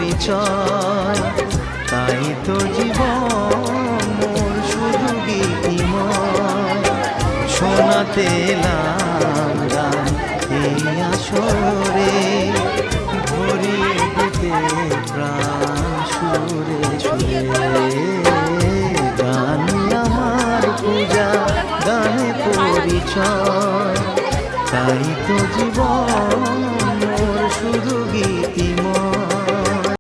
পরিচয়। তাই তো জীবন মোর শুধু গীতিময়, শোনাতে এলাম গান এই আসরে, ভরিয়ে দিতে প্রাণ সুরে সুরে।